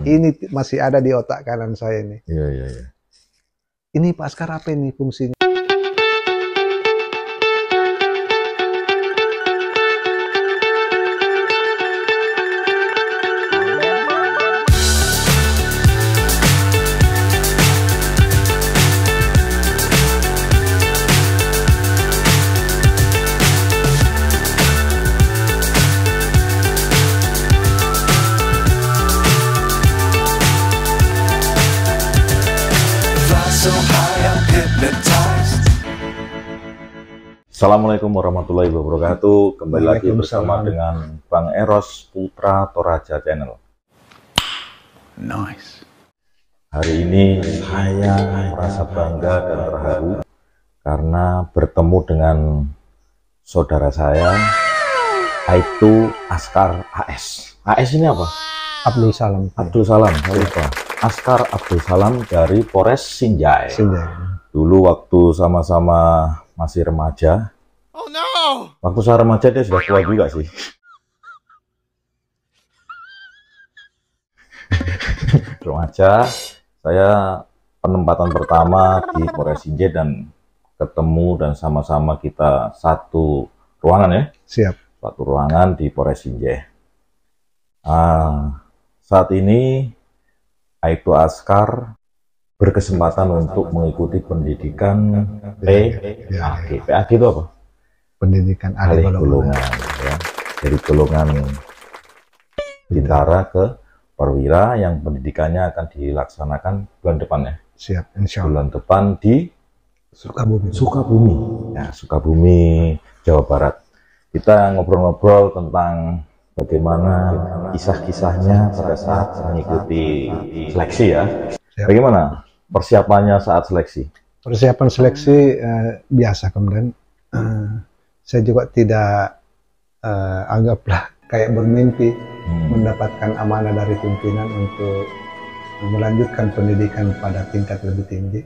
Ini masih ada di otak kanan saya ini. Iya, iya, iya. Ini Pak Askar apa ini fungsinya? Assalamualaikum warahmatullahi wabarakatuh. Kembali lagi bersama dengan Bang Eros Putra Toraja Channel. Nice. Hari ini saya merasa bangga dan terharu karena bertemu dengan saudara saya, Aibtu Askar AS. AS ini apa? Abdul Salam. Abdul Salam, saya lupa. Askar Abdul Salam dari Polres Sinjai. Dulu waktu sama-sama masih remaja. Oh no. Waktu saya remaja dia sudah tua juga sih. Remaja, saya penempatan pertama di Polres Sinjai dan ketemu dan sama-sama kita satu ruangan ya. Siap. Satu ruangan di Polres Sinjai. Saat ini Aibtu Askar berkesempatan untuk mengikuti pendidikan PAG. PAG itu apa? Pendidikan ahli golongan. Ya. Dari golongan bintara ke perwira yang pendidikannya akan dilaksanakan bulan depan ya. Siap, insya Allah. Bulan depan di Sukabumi. Sukabumi. Ya, Sukabumi, Jawa Barat. Kita ngobrol-ngobrol tentang bagaimana kisah-kisahnya pada saat mengikuti seleksi ya. Siap. Bagaimana persiapannya saat seleksi? Persiapan seleksi biasa, kemudian saya juga tidak anggaplah kayak bermimpi mendapatkan amanah dari pimpinan untuk melanjutkan pendidikan pada tingkat lebih tinggi.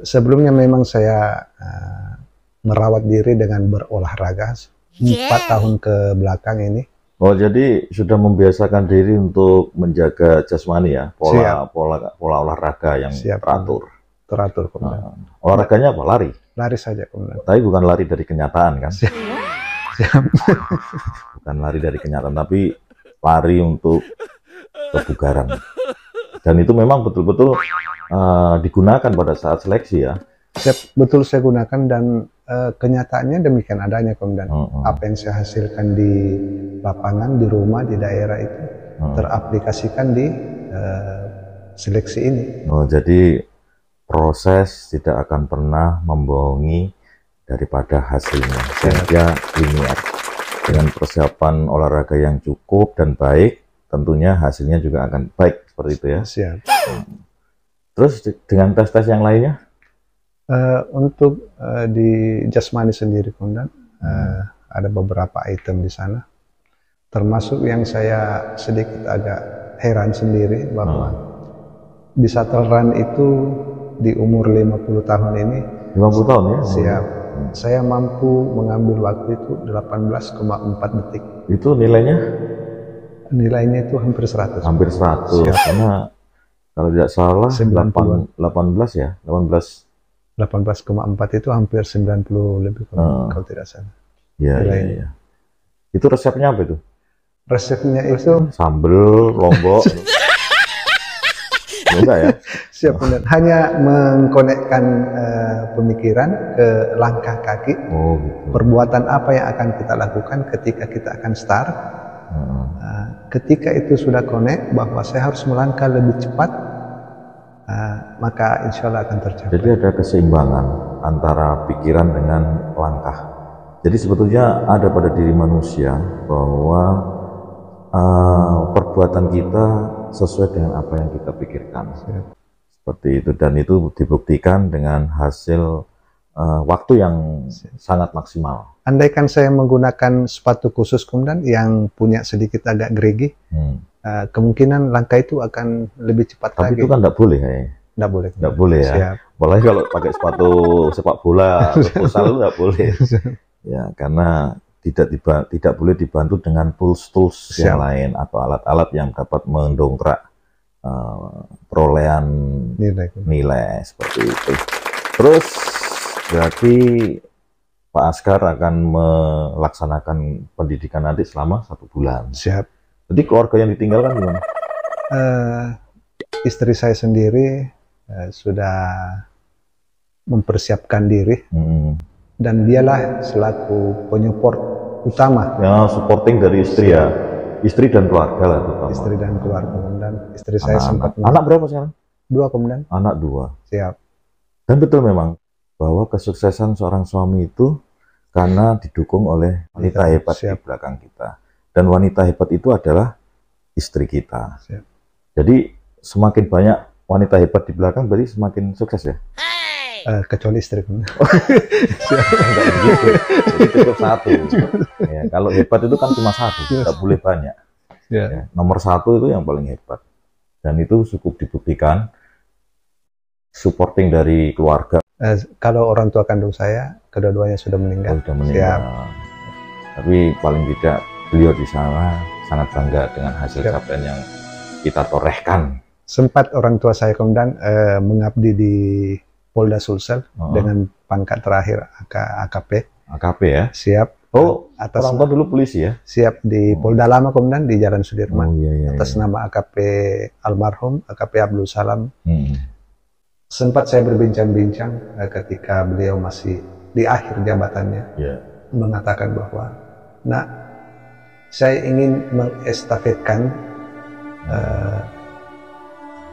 Sebelumnya memang saya merawat diri dengan berolahraga 4 tahun ke belakang ini. Oh, jadi sudah membiasakan diri untuk menjaga jasmani ya, pola olahraga yang teratur. Teratur, kemudian. Olahraganya apa? Lari? Lari saja, kemudian. Tapi bukan lari dari kenyataan kan? Siap. Bukan lari dari kenyataan, tapi lari untuk kebugaran. Dan itu memang betul-betul digunakan pada saat seleksi ya? Betul saya gunakan dan kenyataannya demikian adanya, kemudian. Apa yang saya hasilkan di lapangan, di rumah, di daerah itu teraplikasikan di seleksi ini. Oh, jadi proses tidak akan pernah membohongi daripada hasilnya. Sehingga linear. Dengan persiapan olahraga yang cukup dan baik, tentunya hasilnya juga akan baik seperti itu ya. Siap. Terus dengan tes-tes yang lainnya? Untuk di jasmani sendiri, kemudian ada beberapa item di sana. Termasuk yang saya sedikit agak heran sendiri bahwa di shuttle run itu di umur 50 tahun ini 50 tahun ya? Siap. Saya mampu mengambil waktu itu 18,4 detik. Itu nilainya? Nilainya itu hampir 100. Hampir 100. Siap. Karena kalau tidak salah 18 ya? 18,4 itu hampir 90 lebih kalau tidak salah. Iya, iya. Itu resepnya apa itu? Resepnya itu sambel, lombok. Enggak ya? Siap, benar. Hanya mengkonekkan pemikiran ke langkah kaki. Oh, gitu. Perbuatan apa yang akan kita lakukan ketika kita akan start. Ketika itu sudah connect bahwa saya harus melangkah lebih cepat, maka insya Allah akan tercapai. Jadi ada keseimbangan antara pikiran dengan langkah. Jadi sebetulnya ada pada diri manusia bahwa perbuatan kita sesuai dengan apa yang kita pikirkan. Seperti itu, dan itu dibuktikan dengan hasil waktu yang sangat maksimal. Andaikan saya menggunakan sepatu khusus kemudian yang punya sedikit agak gerigi, kemungkinan langkah itu akan lebih cepat. Tapi lagi. Itu kan tidak boleh ya? Tidak boleh. Tidak boleh ya? Siap. Apalagi kalau pakai sepatu sepak bola, futsal itu tidak boleh. Ya, karena tidak boleh dibantu dengan tools-tools yang lain atau alat-alat yang dapat mendongkrak perolehan nilai seperti itu. Terus berarti Pak Askar akan melaksanakan pendidikan nanti selama 1 bulan. Siap. Jadi keluarga yang ditinggalkan gimana? Istri saya sendiri sudah mempersiapkan diri, dan dialah selaku penyupport utama. Ya, supporting dari istri ya, istri dan keluarga lah terutama. Istri dan keluarga, dan istri saya sempat. Anak berapa sekarang? 2 komandan. Anak 2. Siap. Dan betul memang bahwa kesuksesan seorang suami itu karena didukung oleh wanita hebat di belakang kita. Dan wanita hebat itu adalah istri kita. Siap. Jadi semakin banyak wanita hebat di belakang berarti semakin sukses ya? Kecuali istri. Enggak begitu. Jadi cukup 1. Ya, kalau hebat itu kan cuma 1, tidak boleh banyak. Ya, nomor 1 itu yang paling hebat. Dan itu cukup dibuktikan supporting dari keluarga. Kalau orang tua kandung saya, kedua-duanya sudah meninggal. Sudah meninggal. Siap. Tapi paling tidak beliau di sana sangat bangga dengan hasil capaian yang kita torehkan. Sempat orang tua saya kemudian mengabdi di Polda Sulsel dengan pangkat terakhir AKP. AKP ya? Siap. Oh, atas orang tua dulu polisi ya? Siap di Polda Lama kemudian di Jalan Sudirman. Atas iya. nama AKP almarhum AKP Abdul Salam. Sempat saya berbincang-bincang ketika beliau masih di akhir jabatannya, mengatakan bahwa, "Nak, saya ingin mengestafetkan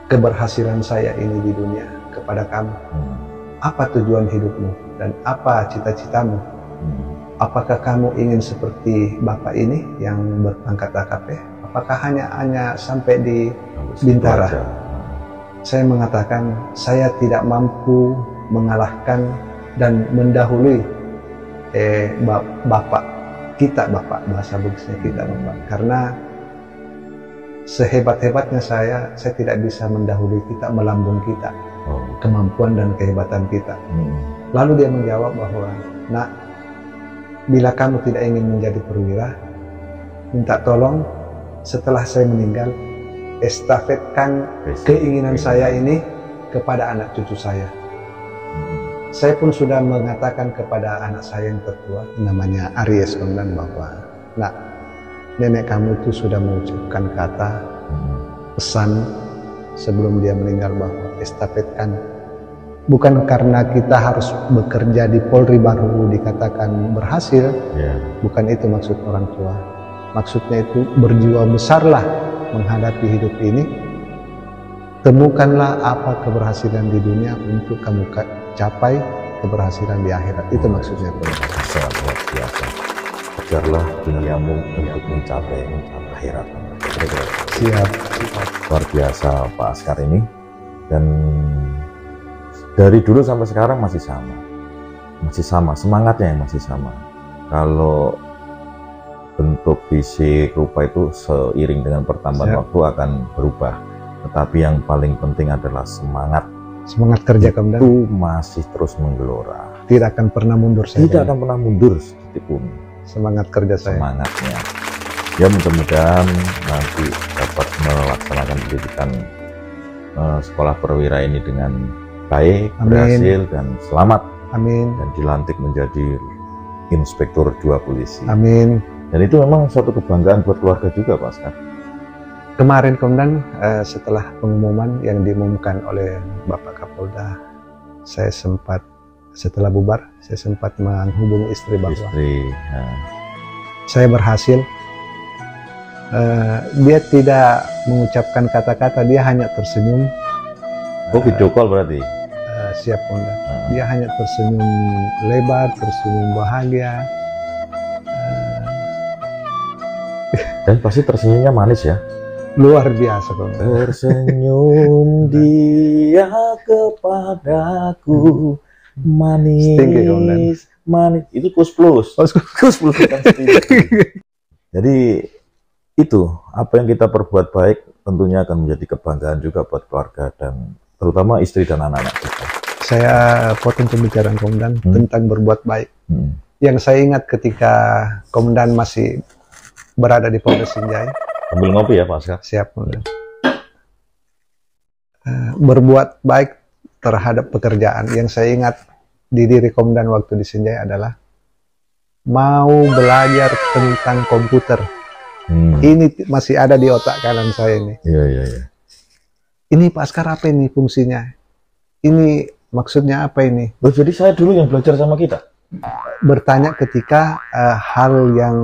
keberhasilan saya ini di dunia kepada kamu. Apa tujuan hidupmu dan apa cita-citamu? Apakah kamu ingin seperti bapak ini yang berpangkat AKP? Apakah hanya sampai di Bintara?" Saya mengatakan, saya tidak mampu mengalahkan dan mendahului bapak kita, bapak, bahasa Bugisnya kita, bapak. Karena sehebat-hebatnya saya tidak bisa mendahului kita, melambung kita, kemampuan dan kehebatan kita. Lalu dia menjawab bahwa, "Nak, bila kamu tidak ingin menjadi perwira, minta tolong setelah saya meninggal, estafetkan keinginan saya ini kepada anak cucu saya." Saya pun sudah mengatakan kepada anak saya yang tertua, namanya Aries, kemudian bahwa, "Nak, nenek kamu itu sudah mengucapkan kata pesan sebelum dia meninggal bahwa estafetkan, bukan karena kita harus bekerja di Polri baru dikatakan berhasil, bukan itu maksud orang tua. Maksudnya itu berjiwa besarlah menghadapi hidup ini, temukanlah apa keberhasilan di dunia untuk kamu capai keberhasilan di akhirat." Itu maksudnya. Sangat luar biasa. Kejarlah duniamu untuk mencapai akhirat. Siap. Luar biasa Pak Askar ini, dan dari dulu sampai sekarang masih sama semangatnya, yang masih sama. Kalau bentuk fisik rupa itu seiring dengan pertambahan waktu akan berubah, tetapi yang paling penting adalah semangat kerja kemudian itu masih terus menggelora, tidak akan pernah mundur. Tidak akan pernah mundur sedikit pun semangat kerja saya. Semangatnya ya, mudah-mudahan nanti dapat melaksanakan pendidikan sekolah perwira ini dengan baik. Amin. Berhasil dan selamat. Amin. Dan dilantik menjadi Inspektur 2 Polisi. Amin. Dan itu memang suatu kebanggaan buat keluarga juga Pak Askar. Kemarin kemudian setelah pengumuman yang diumumkan oleh Bapak Kapolda, saya sempat, setelah bubar, saya sempat menghubungi istri bahwa saya berhasil. Dia tidak mengucapkan kata-kata, dia hanya tersenyum. Oh, video call berarti? Siap Komandan. Dia hanya tersenyum lebar, tersenyum bahagia. Dan pasti tersenyumnya manis ya? Luar biasa Komandan. Tersenyum dia kepadaku, manis, manis. Itu kus plus. Oh, kus plus. Jadi itu, apa yang kita perbuat baik tentunya akan menjadi kebanggaan juga buat keluarga dan terutama istri dan anak-anak kita. Saya potong pembicaraan Komandan tentang berbuat baik. Yang saya ingat ketika Komandan masih berada di Polres Sinjai. Sambil ngopi ya Pak Askar. Siap, Komandan. Berbuat baik terhadap pekerjaan. Yang saya ingat di diri Komandan waktu di Sinjai adalah mau belajar tentang komputer. Ini masih ada di otak kanan saya ini. Iya. Ini Pak Askar apa ini fungsinya? Ini maksudnya apa ini? Oh, jadi saya dulu yang belajar sama kita? Bertanya ketika hal yang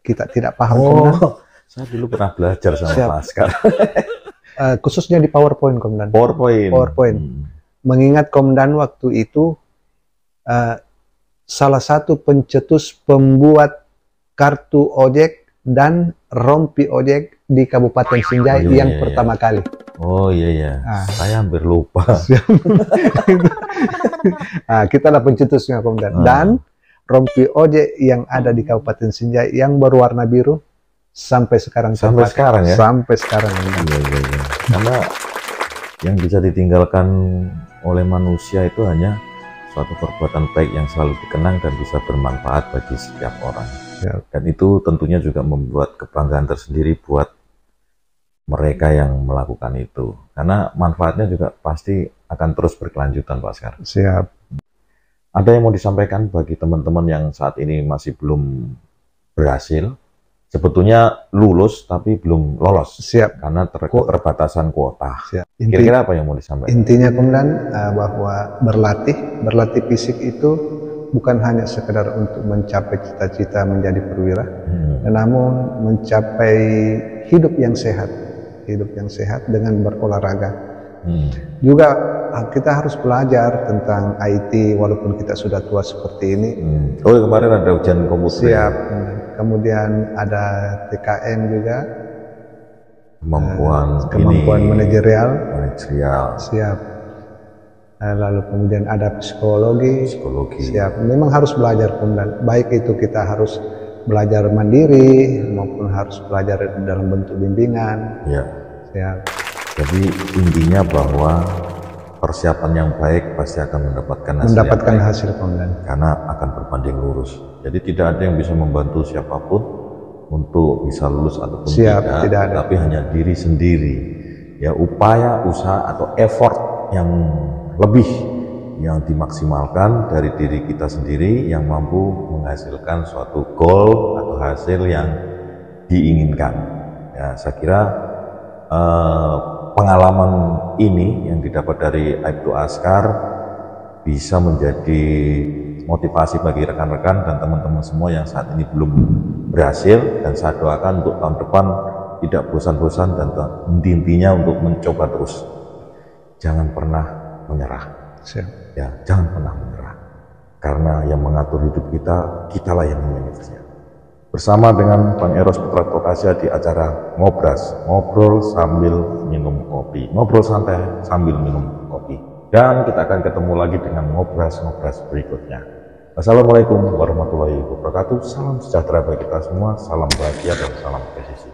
kita tidak paham. Oh, saya dulu pernah belajar sama Pak Askar. Khususnya di PowerPoint, Komandan. PowerPoint. Mengingat Komandan waktu itu salah satu pencetus pembuat kartu ojek dan rompi ojek di Kabupaten Sinjai yang pertama kali. Oh iya. Saya hampir lupa. Kita lah pencetusnya, Komandan. Dan rompi ojek yang ada di Kabupaten Sinjai yang berwarna biru sampai sekarang. Sampai sekarang ya? Sampai sekarang. Iya. Karena yang bisa ditinggalkan oleh manusia itu hanya suatu perbuatan baik yang selalu dikenang dan bisa bermanfaat bagi setiap orang. Ya. Dan itu tentunya juga membuat kebanggaan tersendiri buat mereka yang melakukan itu. Karena manfaatnya juga pasti akan terus berkelanjutan, Pak Askar. Siap. Ada yang mau disampaikan bagi teman-teman yang saat ini masih belum berhasil? Sebetulnya lulus tapi belum lolos. Siap. Karena keterbatasan kuota. Siap. Kira-kira apa yang mau disampaikan? Intinya Komandan bahwa berlatih fisik itu bukan hanya sekedar untuk mencapai cita-cita menjadi perwira, namun mencapai hidup yang sehat dengan berolahraga. Juga kita harus belajar tentang IT walaupun kita sudah tua seperti ini. Oh, kemarin ada ujian komputer. Siap. Kemudian ada TKM juga. Kemampuan manajerial. Siap. Lalu kemudian ada psikologi. Siap. Memang harus belajar, Komandan. Baik itu kita harus belajar mandiri maupun harus belajar dalam bentuk bimbingan. Ya. Siap. Jadi intinya bahwa persiapan yang baik pasti akan mendapatkan hasil, Komandan. Karena akan berbanding lurus. Jadi tidak ada yang bisa membantu siapapun untuk bisa lulus ataupun tidak ada. Tapi hanya diri sendiri. Ya, upaya, usaha atau effort yang lebih yang dimaksimalkan dari diri kita sendiri yang mampu menghasilkan suatu goal atau hasil yang diinginkan. Ya, saya kira pengalaman ini yang didapat dari Aibtu Askar bisa menjadi motivasi bagi rekan-rekan dan teman-teman semua yang saat ini belum berhasil, dan saya doakan untuk tahun depan tidak bosan-bosan dan intinya untuk mencoba terus. Jangan pernah menyerah. Ya, jangan pernah menyerah. Karena yang mengatur hidup kita, kitalah yang memanage-nya. Bersama dengan Bang Eros Putra Tokasia di acara Ngobras, ngobrol sambil minum kopi. Ngobrol santai sambil minum kopi. Dan kita akan ketemu lagi dengan ngobras-ngobras berikutnya. Wassalamualaikum warahmatullahi wabarakatuh. Salam sejahtera bagi kita semua, salam bahagia dan salam presisi.